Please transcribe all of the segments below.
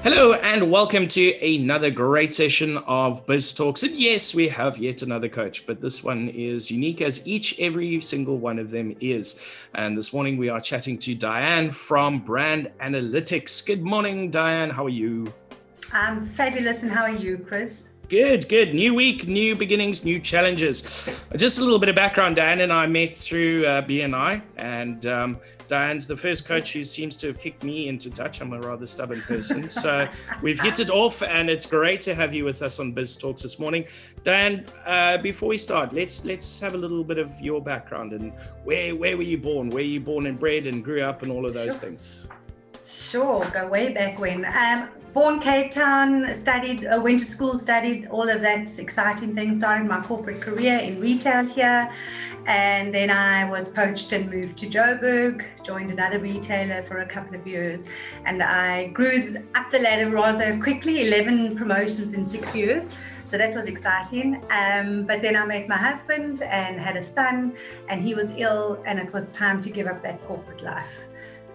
Hello and welcome to another great session of BizTalks. And yes, we have yet another coach, but this one is unique as every single one of them is. And this morning we are chatting to Diane from Brand Analytics. Good morning, Diane. How are you? I'm fabulous. And how are you, Chris? Good. New week, new beginnings, new challenges. Just a little bit of background, Diane and I met through BNI, and Diane's the first coach who seems to have kicked me into touch. I'm a rather stubborn person. So we've hit it off, and it's great to have you with us on BizTalks this morning. Diane, before we start, let's have a little bit of your background and where were you born? Where you born and bred and grew up and all of those things? Sure, go way back when. Born Cape Town, went to school, studied all of that exciting things, started my corporate career in retail here. And then I was poached and moved to Joburg, joined another retailer for a couple of years. And I grew up the ladder rather quickly, 11 promotions in 6 years. So that was exciting. But then I met my husband and had a son, and he was ill, and it was time to give up that corporate life.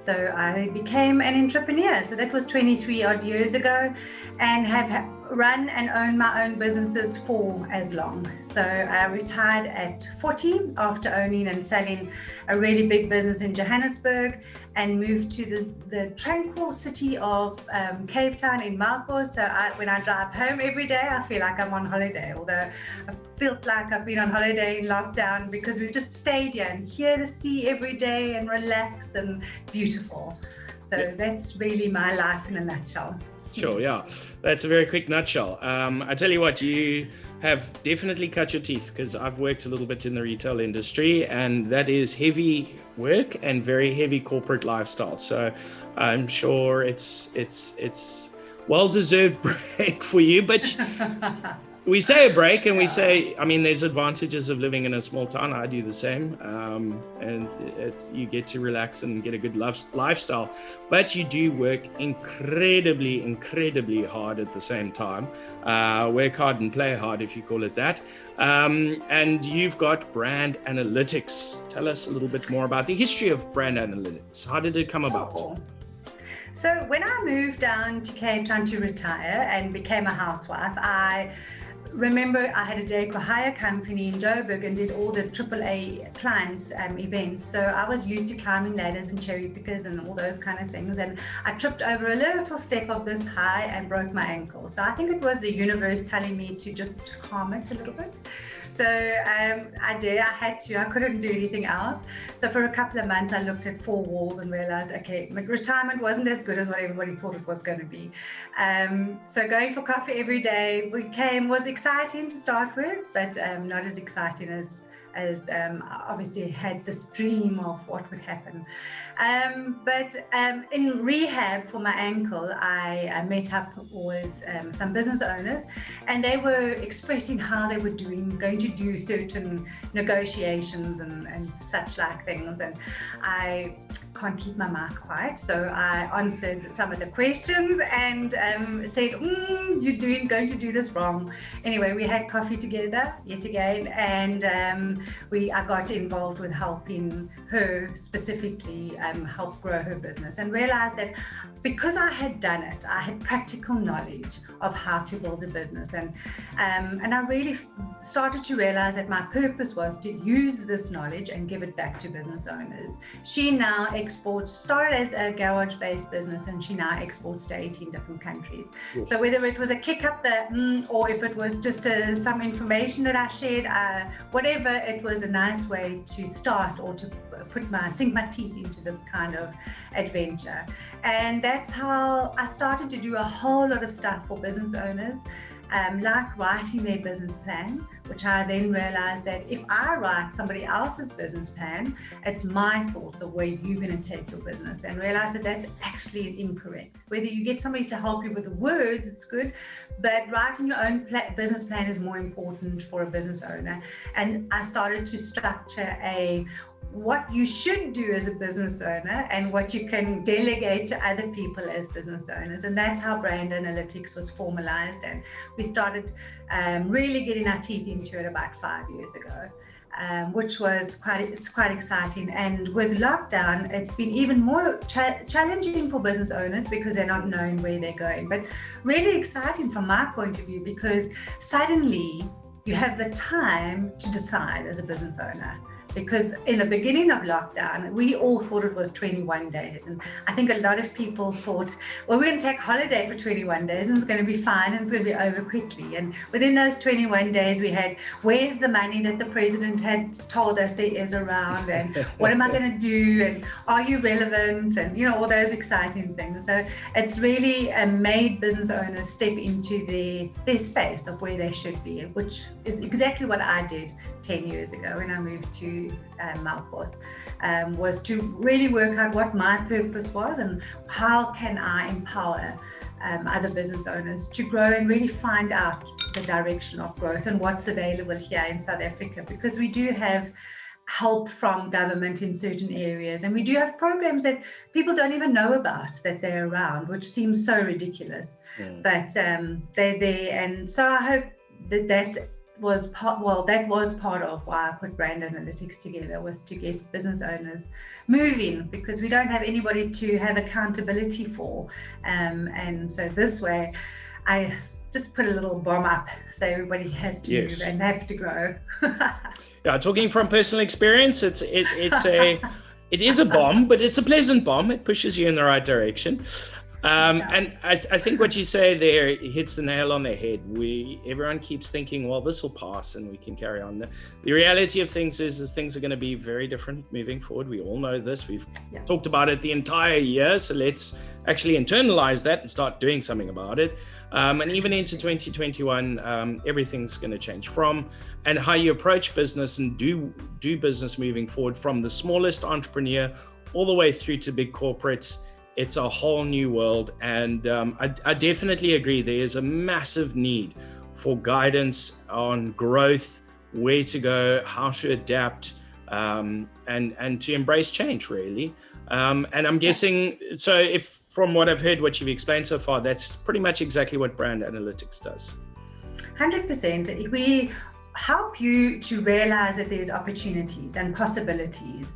So I became an entrepreneur. So that was 23 odd years ago, and have run and owned my own businesses for as long. So I retired at 40 after owning and selling a really big business in Johannesburg, and moved to the tranquil city of Cape Town in Malco. So when I drive home every day, I feel like I'm on holiday, although I felt like I've been on holiday in lockdown because we've just stayed here and hear the sea every day and relax and beautiful. So That's really my life in a nutshell. Sure, yeah. That's a very quick nutshell. I tell you what, you have definitely cut your teeth, because I've worked a little bit in the retail industry, and that is heavy work and very heavy corporate lifestyle. So I'm sure it's well-deserved break for you, but we say a break and we say, I mean, there's advantages of living in a small town. I do the same. And you get to relax and get a good lifestyle, but you do work incredibly hard at the same time. Work hard and play hard, if you call it that. And you've got Brand Analytics. Tell us a little bit more about the history of Brand Analytics. How did it come about? Oh. So when I moved down to Cape Town to retire and became a housewife, I remember I had a decor hire company in Joburg and did all the AAA clients events. So I was used to climbing ladders and cherry pickers and all those kind of things. And I tripped over a little step of this high and broke my ankle. So I think it was the universe telling me to just calm it a little bit. So I did. I had to. I couldn't do anything else. So for a couple of months, I looked at four walls and realized, okay, my retirement wasn't as good as what everybody thought it was going to be. So going for coffee every day was exciting to start with, but not as exciting as obviously had this dream of what would happen. But in rehab for my ankle, I met up with some business owners, and they were expressing how they were going to do certain negotiations and such like things. And I can't keep my mouth quiet, so I answered some of the questions and said, you're going to do this wrong. Anyway, we had coffee together yet again, and I got involved with helping her specifically help grow her business, and realized that because I had done it, I had practical knowledge of how to build a business, and I really started to realize that my purpose was to use this knowledge and give it back to business owners. She now started as a garage-based business, and she now exports to 18 different countries. Yes. So whether it was a kick up or if it was just some information that I shared, whatever, it was a nice way to start or to sink my teeth into this kind of adventure. And that's how I started to do a whole lot of stuff for business owners, like writing their business plan, which I then realized that if I write somebody else's business plan, it's my thoughts of where you're going to take your business, and realize that that's actually incorrect. Whether you get somebody to help you with the words, it's good, but writing your own business plan is more important for a business owner. And I started to structure what you should do as a business owner and what you can delegate to other people as business owners. And that's how Brand Analytics was formalized. And we started really getting our teeth into it about 5 years ago. which was quite exciting. And with lockdown, it's been even more challenging for business owners because they're not knowing where they're going. But really exciting from my point of view, because suddenly you have the time to decide as a business owner. Because in the beginning of lockdown, we all thought it was 21 days. And I think a lot of people thought, well, we're going to take holiday for 21 days and it's going to be fine and it's going to be over quickly. And within those 21 days, we had, where's the money that the president had told us there is around? And what am I going to do? And are you relevant? And, you know, all those exciting things. So it's really made business owners step into their space of where they should be, which is exactly what I did 10 years ago when I moved to Melkbos, was to really work out what my purpose was and how can I empower other business owners to grow and really find out the direction of growth and what's available here in South Africa, because we do have help from government in certain areas, and we do have programs that people don't even know about that they're around, which seems so ridiculous. But they're there, and so I hope that was part of why I put brand analytics together, was to get business owners moving, because we don't have anybody to have accountability for, and so this way I just put a little bomb up so everybody has to move and have to grow. Yeah, talking from personal experience, it is a bomb, but it's a pleasant bomb. It pushes you in the right direction. And I think what you say there hits the nail on the head. Everyone keeps thinking, well, this will pass and we can carry on. The reality of things is things are going to be very different moving forward. We all know this. We've talked about it the entire year. So let's actually internalize that and start doing something about it. And even into 2021, everything's going to change and how you approach business and do business moving forward, from the smallest entrepreneur all the way through to big corporates. It's a whole new world, and I definitely agree. There is a massive need for guidance on growth, where to go, how to adapt, and to embrace change, really. And I'm guessing, so if from what I've heard, what you've explained so far, that's pretty much exactly what brand analytics does. 100%. We help you to realize that there's opportunities and possibilities.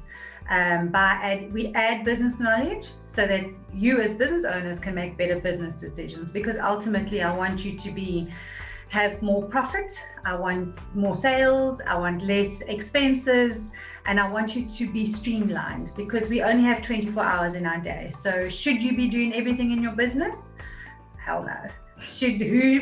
We add business knowledge so that you as business owners can make better business decisions, because ultimately I want you to have more profit, I want more sales, I want less expenses, and I want you to be streamlined, because we only have 24 hours in our day. So should you be doing everything in your business? Hell no.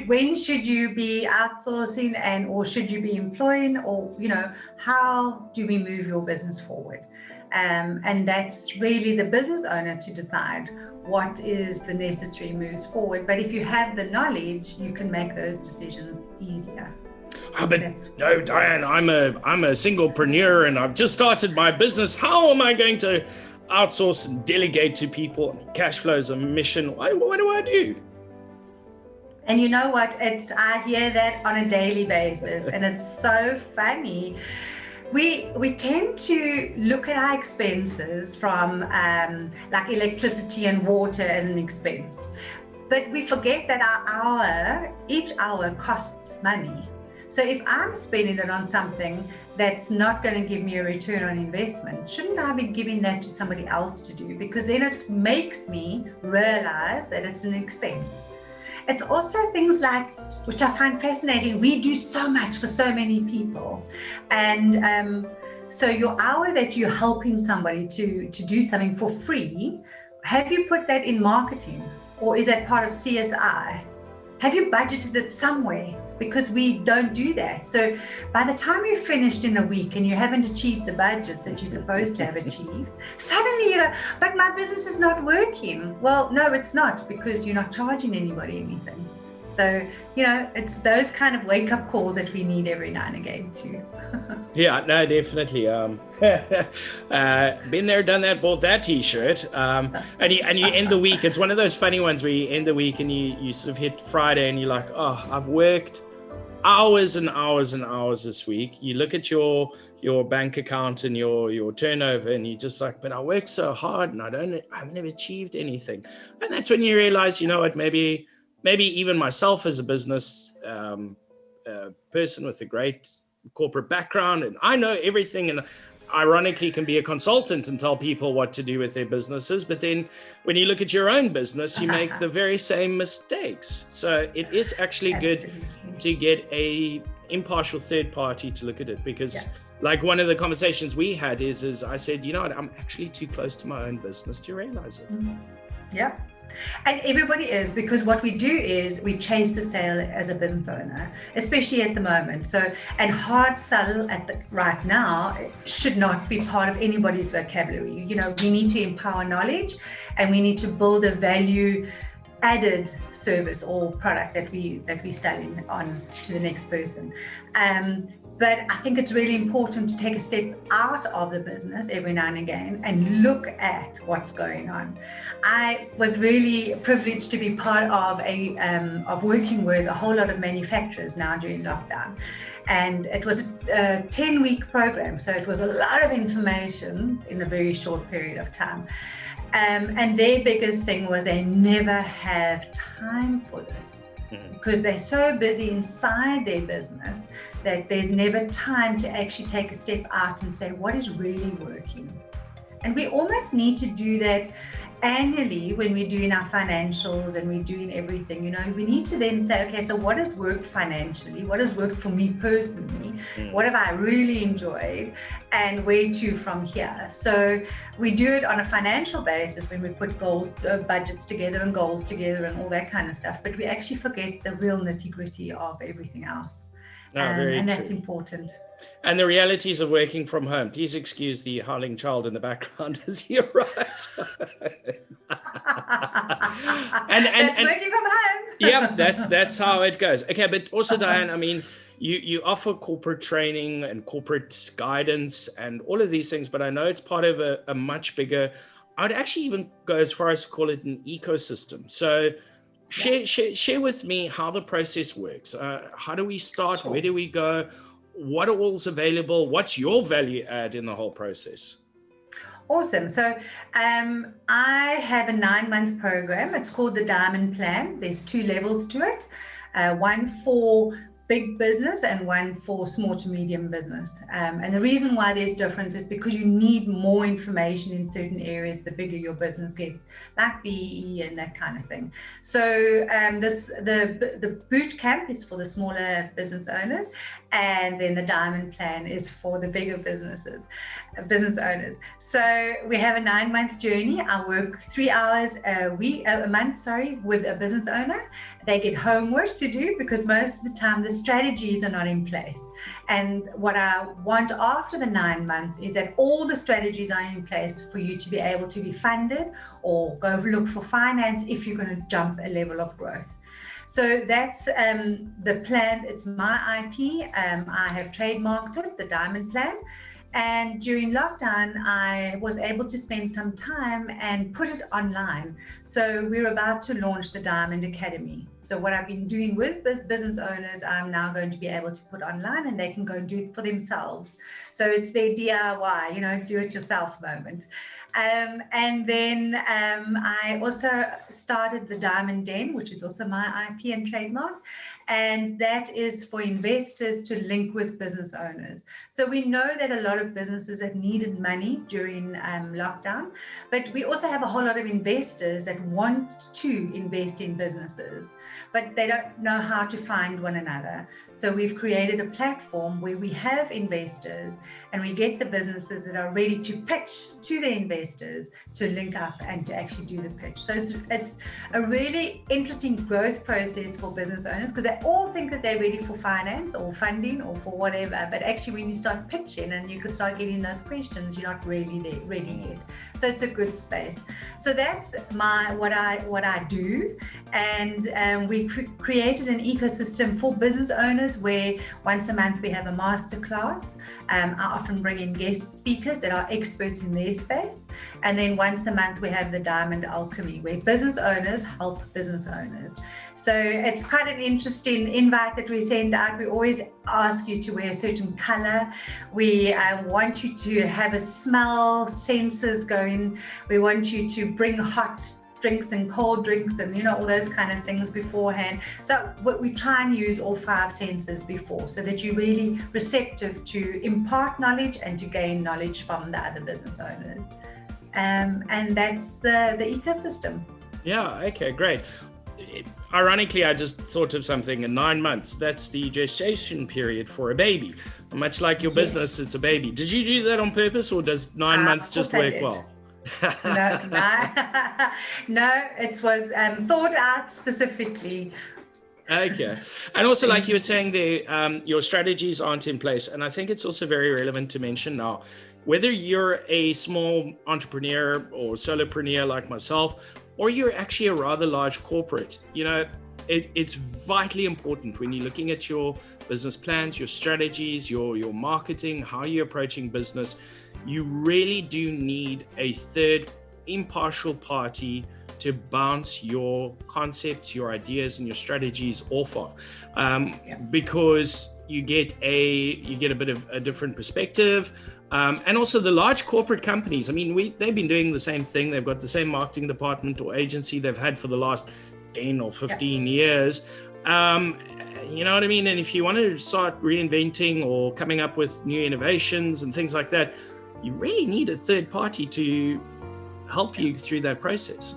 When should you be outsourcing or should you be employing, or, you know, how do we move your business forward? And that's really the business owner to decide what is the necessary moves forward. But if you have the knowledge, you can make those decisions easier. But no, Diane, I'm a singlepreneur and I've just started my business. How am I going to outsource and delegate to people? Cash flow is a mission. What do I do? And you know what? I hear that on a daily basis, and it's so funny. We tend to look at our expenses from like electricity and water as an expense, but we forget that each hour costs money. So if I'm spending it on something that's not going to give me a return on investment, shouldn't I be giving that to somebody else to do? Because then it makes me realize that it's an expense. It's also things like, which I find fascinating, we do so much for so many people. And so your hour that you're helping somebody to do something for free, have you put that in marketing? Or is that part of CSI? Have you budgeted it somewhere? Because we don't do that. So by the time you're finished in a week and you haven't achieved the budgets that you're supposed to have achieved, suddenly you're like, but my business is not working. Well, no, it's not, because you're not charging anybody anything. So, you know, it's those kind of wake-up calls that we need every now and again too. Yeah, no, definitely. Been there, done that, bought that t-shirt. And you end the week. It's one of those funny ones where you end the week and you sort of hit Friday and you're like, oh, I've worked hours and hours and hours this week. You look at your bank account and your turnover and you're just like, but I worked so hard and I've never achieved anything. And that's when you realize, you know what, maybe even myself as a business person with a great corporate background and I know everything, and ironically can be a consultant and tell people what to do with their businesses. But then when you look at your own business, you make the very same mistakes. So it is actually good to get a impartial third party to look at it, because like one of the conversations we had is I said, you know what, I'm actually too close to my own business to realize it. Yeah. And everybody is, because what we do is we chase the sale as a business owner, especially at the moment. So, and hard sell right now should not be part of anybody's vocabulary. You know, we need to empower knowledge, and we need to build a value added service or product that we sell on to the next person. But I think it's really important to take a step out of the business every now and again and look at what's going on. I was really privileged to be part of working with a whole lot of manufacturers now during lockdown. And it was a 10-week program, so it was a lot of information in a very short period of time. And their biggest thing was they never have time for this, because they're so busy inside their business that there's never time to actually take a step out and say, what is really working? And we almost need to do that annually when we're doing our financials and we're doing everything. You know, we need to then say, okay, so what has worked financially? What has worked for me personally? What have I really enjoyed? And where to from here? So we do it on a financial basis when we put goals, budgets together and goals together and all that kind of stuff. But we actually forget the real nitty-gritty of everything else. And that's important. And the realities of working from home. Please excuse the howling child in the background as he arrives. That's working from home. Yeah, that's how it goes. Okay, but also, Diane, I mean, you offer corporate training and corporate guidance and all of these things, but I know it's part of a much bigger, I would actually even go as far as to call it an ecosystem. So share with me how the process works. How do we start? Sure. Where do we go? What all's available? What's your value add in the whole process? Awesome. So I have a 9-month program. It's called the Diamond Plan. There's 2 levels to it. One for big business and one for small to medium business. And the reason why there's difference is because you need more information in certain areas the bigger your business gets, like BEE and that kind of thing. So the boot camp is for the smaller business owners, and then the Diamond Plan is for the bigger business owners. So we have a 9-month journey. I work 3 hours a month with a business owner. They get homework to do because most of the time the strategies are not in place. And what I want after the 9 months is that all the strategies are in place for you to be able to be funded or go look for finance if you're going to jump a level of growth. So that's the plan. It's my IP. I have trademarked it, the Diamond Plan. And during lockdown, I was able to spend some time and put it online. So we're about to launch the Diamond Academy. So what I've been doing with business owners, I'm now going to be able to put online, and they can go and do it for themselves. So it's their DIY, do it yourself moment. And then I also started the Diamond Den, which is also my IP and trademark. And that is for investors to link with business owners. So we know that a lot of businesses have needed money during lockdown, but we also have a whole lot of investors that want to invest in businesses, but they don't know how to find one another. So we've created a platform where we have investors and we get the businesses that are ready to pitch to the investors to link up and to actually do the pitch. So it's a really interesting growth process for business owners, because they all think that they're ready for finance or funding or for whatever, but actually when you start pitching and you could start getting those questions, you're not really ready yet. So it's a good space. So that's what I do. And we created an ecosystem for business owners where once a month we have a masterclass. I often bring in guest speakers that are experts in their space. And then once a month we have the Diamond Alchemy, where business owners help business owners. So it's quite an interesting invite that we send out. We always ask you to wear a certain color. We want you to have a smell, senses going. We want you to bring hot drinks and cold drinks and, all those kind of things beforehand. So we try and use all 5 senses before, so that you're really receptive to impart knowledge and to gain knowledge from the other business owners. And that's the ecosystem. Yeah, okay, great. Ironically, I just thought of something. In 9 months, that's the gestation period for a baby. Much like your business, it's a baby. Did you do that on purpose, or does 9 months just work well? No, it was thought out specifically. Okay. And also, like you were saying there, your strategies aren't in place. And I think it's also very relevant to mention now, whether you're a small entrepreneur or solopreneur like myself, or you're actually a rather large corporate, it's vitally important when you're looking at your business plans, your strategies, your marketing, how you're approaching business. You really do need a third impartial party to bounce your concepts, your ideas, and your strategies off of, because you get a bit of a different perspective. And also the large corporate companies, they've been doing the same thing. They've got the same marketing department or agency they've had for the last 10 or 15 years. You know what I mean? And if you want to start reinventing or coming up with new innovations and things like that, you really need a third party to help you through that process.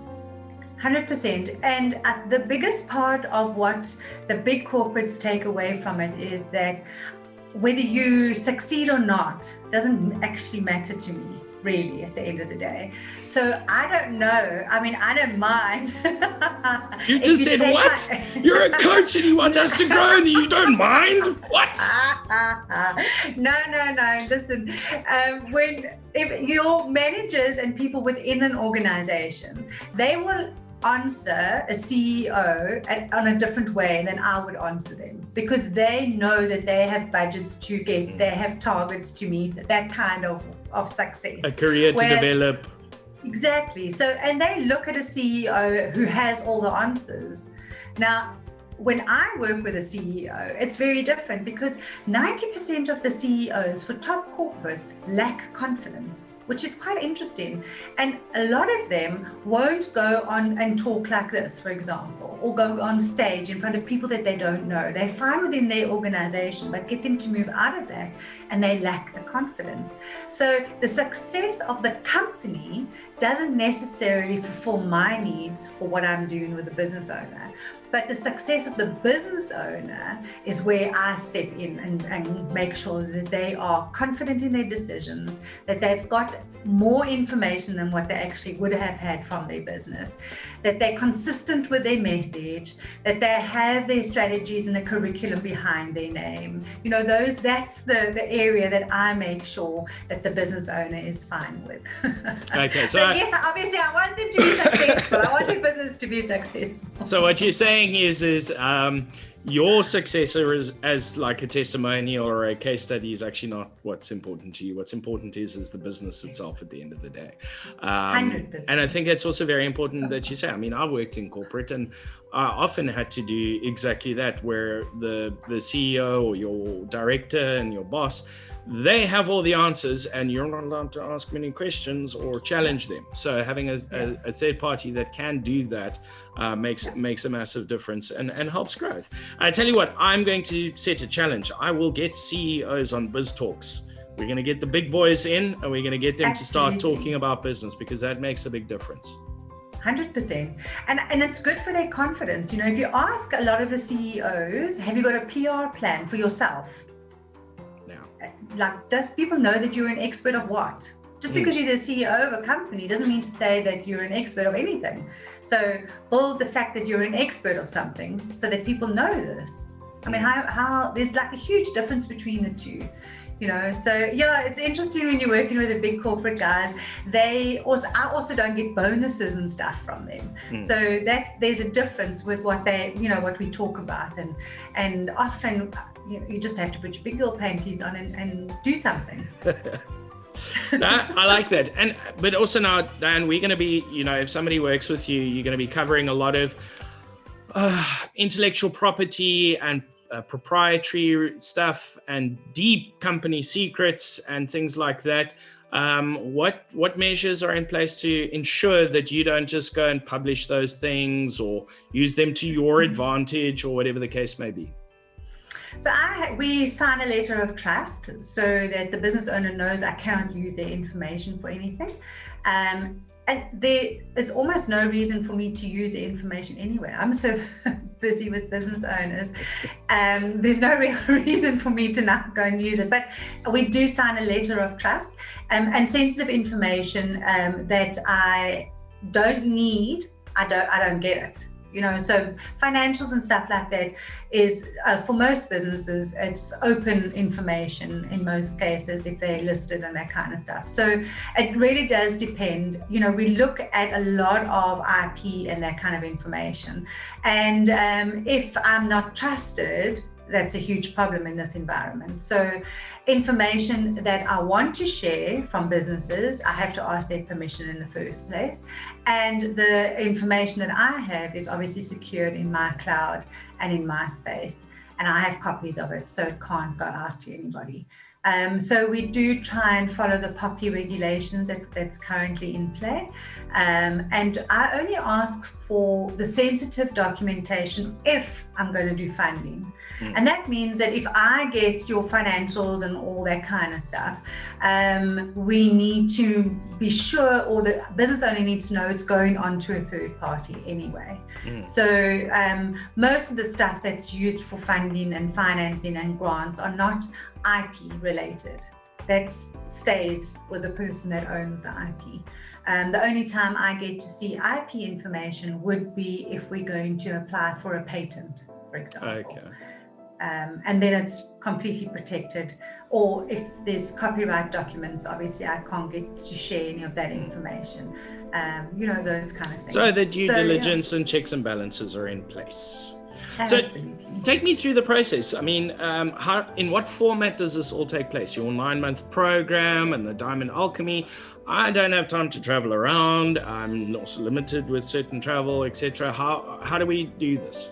100%. And the biggest part of what the big corporates take away from it is that whether you succeed or not doesn't actually matter to me, really, at the end of the day. So I don't know. I don't mind. You just said what? You're a coach and you want us to grow and you don't mind? What? No. Listen, if your managers and people within an organization, they will answer a CEO on a different way than I would answer them, because they know that they have budgets to get, they have targets to meet, that kind of success. A career to develop. Exactly. So, and they look at a CEO who has all the answers. Now, when I work with a CEO, it's very different, because 90% of the CEOs for top corporates lack confidence, which is quite interesting. And a lot of them won't go on and talk like this, for example, or go on stage in front of people that they don't know. They're fine within their organization, but get them to move out of that and they lack the confidence. So the success of the company doesn't necessarily fulfill my needs for what I'm doing with the business owner. But the success of the business owner is where I step in and make sure that they are confident in their decisions, that they've got more information than what they actually would have had from their business, that they're consistent with their message, that they have their strategies and a curriculum behind their name. That's the area that I make sure that the business owner is fine with. Okay, so yes, obviously I want them to be successful. I want their business to be successful. So what you're saying is your successor as like a testimonial or a case study is actually not what's important to you. What's important is the business itself at the end of the day. 100%. And I think that's also very important that you say. I worked in corporate and I often had to do exactly that, where the CEO or your director and your boss, they have all the answers and you're not allowed to ask many questions or challenge them. So having a third party that can do that makes a massive difference and helps growth. I tell you what, I'm going to set a challenge. I will get CEOs on BizTalks. We're going to get the big boys in and we're going to get them to start talking about business, because that makes a big difference. 100%. And it's good for their confidence. If you ask a lot of the CEOs, have you got a PR plan for yourself? Like, does people know that you're an expert of what? Just because you're the CEO of a company doesn't mean to say that you're an expert of anything. So build the fact that you're an expert of something so that people know this. How there's like a huge difference between the two. So yeah, it's interesting when you're working with the big corporate guys. I also don't get bonuses and stuff from them. So there's a difference with what what we talk about, and often you just have to put your big girl panties on and do something. I like that. But also now, Diane, we're going to be, if somebody works with you, you're going to be covering a lot of intellectual property and proprietary stuff and deep company secrets and things like that. What measures are in place to ensure that you don't just go and publish those things or use them to your advantage or whatever the case may be? So we sign a letter of trust so that the business owner knows I cannot use their information for anything. And there is almost no reason for me to use the information anyway. I'm so busy with business owners. There's no real reason for me to not go and use it. But we do sign a letter of trust and sensitive information that I don't need, I don't get it. So financials and stuff like that is, for most businesses, it's open information in most cases if they're listed and that kind of stuff. So it really does depend. We look at a lot of IP and that kind of information. And if I'm not trusted, that's a huge problem in this environment. So information that I want to share from businesses, I have to ask their permission in the first place. And the information that I have is obviously secured in my cloud and in my space. And I have copies of it, so it can't go out to anybody. So we do try and follow the POPI regulations that's currently in play. And I only ask for the sensitive documentation if I'm going to do funding. And that means that if I get your financials and all that kind of stuff, we need to be sure, or the business owner needs to know it's going on to a third party anyway. So most of the stuff that's used for funding and financing and grants are not IP related. That stays with the person that owns the IP. The only time I get to see IP information would be if we're going to apply for a patent, for example. Okay. And then it's completely protected. Or if there's copyright documents, obviously I can't get to share any of that information. Those kind of things. So the due diligence and checks and balances are in place. Absolutely. So take me through the process. I mean, in what format does this all take place? Your 9-month program and the Diamond Alchemy. I don't have time to travel around. I'm also limited with certain travel, etc. How do we do this?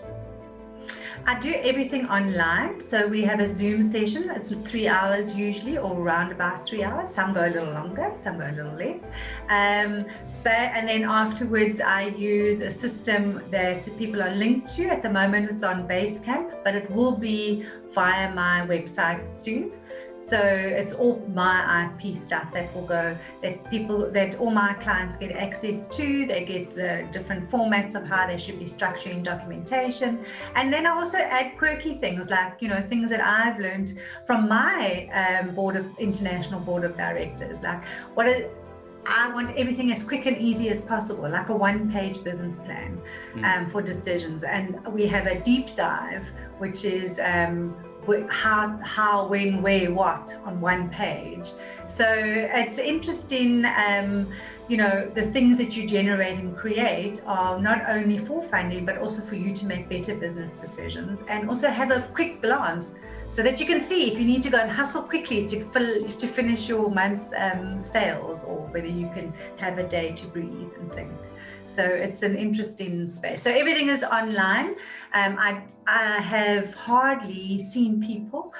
I do everything online. So we have a Zoom session. It's 3 hours usually, or around about 3 hours. Some go a little longer, some go a little less. And then afterwards, I use a system that people are linked to. At the moment, it's on Basecamp, but it will be via my website soon. So it's all my IP stuff that will go, that all my clients get access to. They get the different formats of how they should be structuring documentation. And then I also add quirky things like, things that I've learned from my international board of directors, like I want everything as quick and easy as possible, like a 1-page business plan for decisions. And we have a deep dive, which is how, when, where, what on 1 page. So it's interesting, the things that you generate and create are not only for funding, but also for you to make better business decisions and also have a quick glance so that you can see if you need to go and hustle quickly to finish your month's sales, or whether you can have a day to breathe and think. So it's an interesting space. So everything is online. I have hardly seen people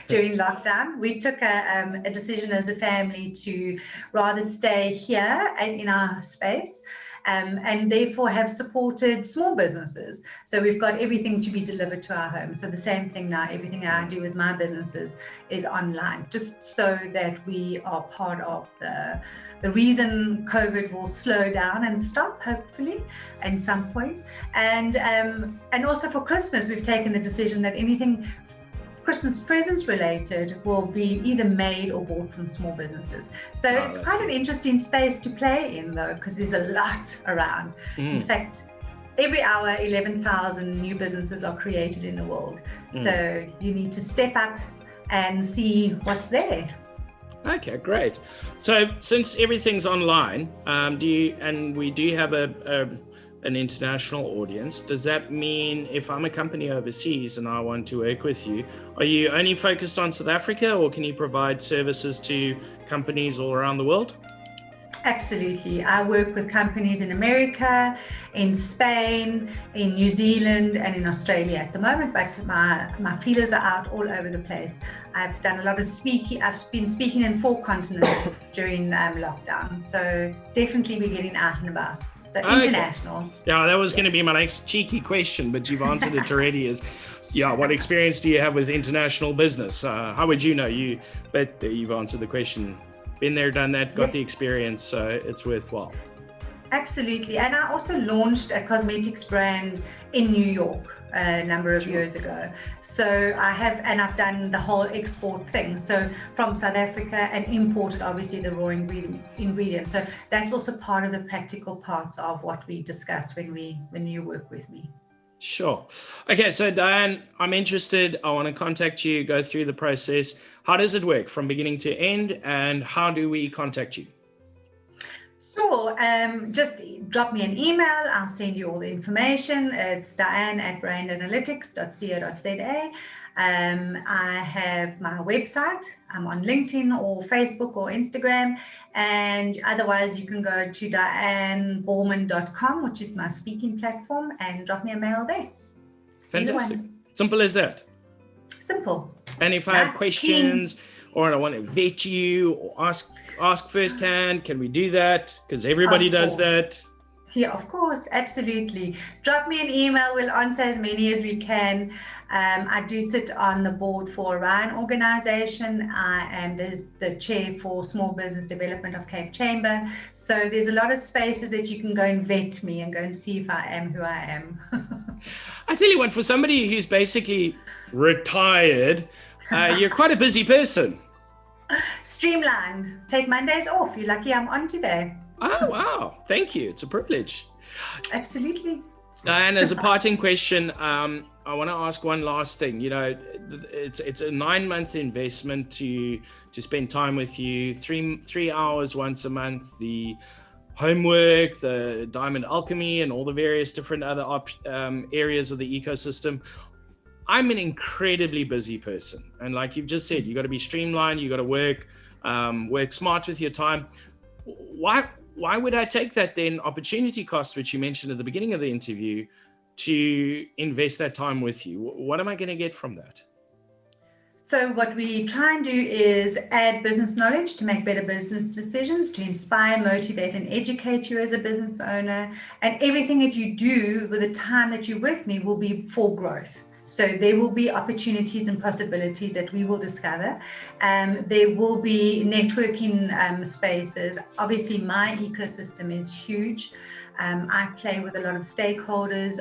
during lockdown. We took a decision as a family to rather stay here in our space, and therefore have supported small businesses. So we've got everything to be delivered to our home. So the same thing now, everything I do with my businesses is online, just so that we are part of the reason COVID will slow down and stop, hopefully, at some point. And also for Christmas, we've taken the decision that anything Christmas presents related will be either made or bought from small businesses. So it's quite an interesting space to play in, though, because there's a lot around. In fact, every hour, 11,000 new businesses are created in the world. So you need to step up and see what's there. Okay, great. So since everything's online, we do have an international audience, does that mean if I'm a company overseas and I want to work with you, are you only focused on South Africa, or can you provide services to companies all around the world? Absolutely. I work with companies in America, in Spain, in New Zealand, and in Australia at the moment, but my feelers are out all over the place. I've done a lot of speaking. I've been speaking in 4 continents during lockdown. So definitely we're getting out and about. So international. Okay. Yeah, that was going to be my next cheeky question, but you've answered it already. What experience do you have with international business? How would you know? But you've answered the question. Been there, done that, got the experience, so it's worthwhile. Absolutely. And I also launched a cosmetics brand in New York a number of years ago. So I've done the whole export thing. So from South Africa and imported obviously the raw ingredients. So that's also part of the practical parts of what we discuss when you work with me. Sure. Okay, so Diane, I'm interested. I want to contact you, go through the process. How does it work from beginning to end, and how do we contact you? Sure. Just drop me an email. I'll send you all the information. It's diane@brandanalytics.co.za. I have my website. I'm on LinkedIn or Facebook or Instagram. And otherwise, you can go to dianeboorman.com, which is my speaking platform, and drop me a mail there. Fantastic. Simple as that. Simple. And if I have questions or I want to vet you or ask firsthand, can we do that? Because everybody does that. Yeah, of course, absolutely. Drop me an email. We'll answer as many as we can. I do sit on the board for Orion organization. I am the chair for Small Business Development of Cape Chamber. So there's a lot of spaces that you can go and vet me and go and see if I am who I am. I tell you what, for somebody who's basically retired, you're quite a busy person. Streamline. Take Mondays off. You're lucky I'm on today. Oh, wow. Thank you. It's a privilege. Absolutely. And as a parting question, I want to ask one last thing. You know, it's a 9-month investment to spend time with you, 3 hours once a month, the homework, the diamond alchemy, and all the various different other areas of the ecosystem. I'm an incredibly busy person. And like you've just said, you got to be streamlined, you got to work smart with your time. Why would I take that then opportunity cost, which you mentioned at the beginning of the interview, to invest that time with you? What am I going to get from that? So what we try and do is add business knowledge to make better business decisions, to inspire, motivate, and educate you as a business owner. And everything that you do with the time that you're with me will be for growth. So there will be opportunities and possibilities that we will discover. There will be networking spaces. Obviously, my ecosystem is huge. I play with a lot of stakeholders,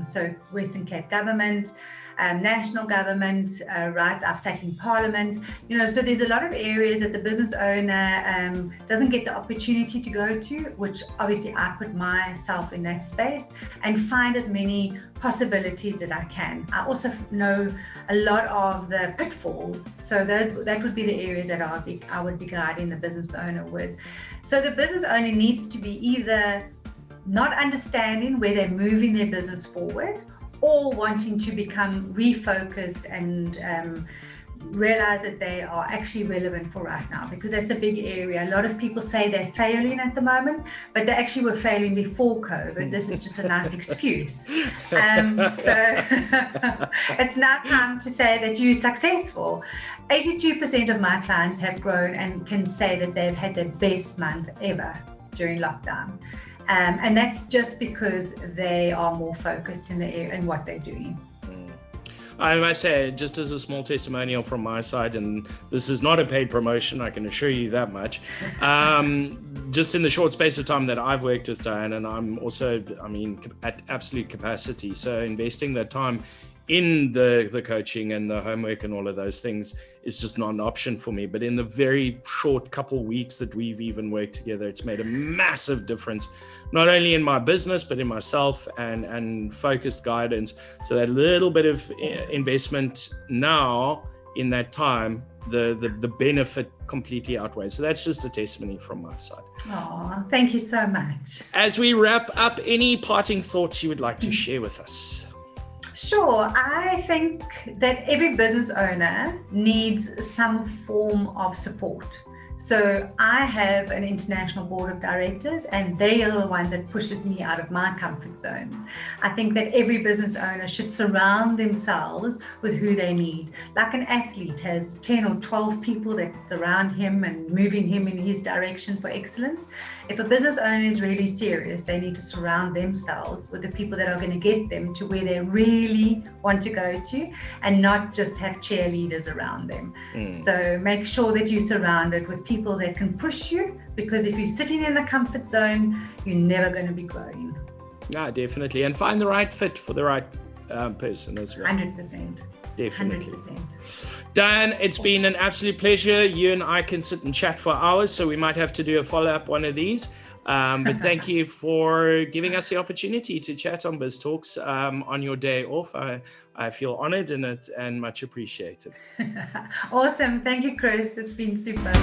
so Western Cape government, national government, right? I've sat in Parliament, so there's a lot of areas that the business owner doesn't get the opportunity to go to, which obviously I put myself in that space and find as many possibilities that I can. I also know a lot of the pitfalls, so that would be the areas that I would be guiding the business owner with. So the business owner needs to be either not understanding where they're moving their business forward, or wanting to become refocused and realize that they are actually relevant for right now, because that's a big area. A lot of people say they're failing at the moment, but they actually were failing before COVID. This is just a nice excuse. So it's now time to say that you're successful. 82% of my clients have grown and can say that they've had their best month ever during lockdown. And that's just because they are more focused in what they're doing. I must say, just as a small testimonial from my side, and this is not a paid promotion, I can assure you that much. Just in the short space of time that I've worked with Diane, and I'm also, at absolute capacity. So investing that time in the coaching and the homework and all of those things is just not an option for me. But in the very short couple weeks that we've even worked together, it's made a massive difference, not only in my business, but in myself and focused guidance. So that little bit of investment now in that time, the benefit completely outweighs. So that's just a testimony from my side. Oh, thank you so much. As we wrap up, any parting thoughts you would like to share with us? Sure. I think that every business owner needs some form of support. So I have an international board of directors, and they are the ones that pushes me out of my comfort zones. I think that every business owner should surround themselves with who they need. Like an athlete has 10 or 12 people that surround him and moving him in his direction for excellence. If a business owner is really serious, they need to surround themselves with the people that are going to get them to where they really want to go to, and not just have cheerleaders around them. So make sure that you're surrounded with people that can push you, because if you're sitting in a comfort zone, you're never going to be growing. Yeah, definitely. And find the right fit for the right person as well. 100%. Definitely. 100%. Diane, it's been an absolute pleasure. You and I can sit and chat for hours, so we might have to do a follow-up one of these. But thank you for giving us the opportunity to chat on BizTalks on your day off. I feel honored and much appreciated. Awesome. Thank you, Chris. It's been super.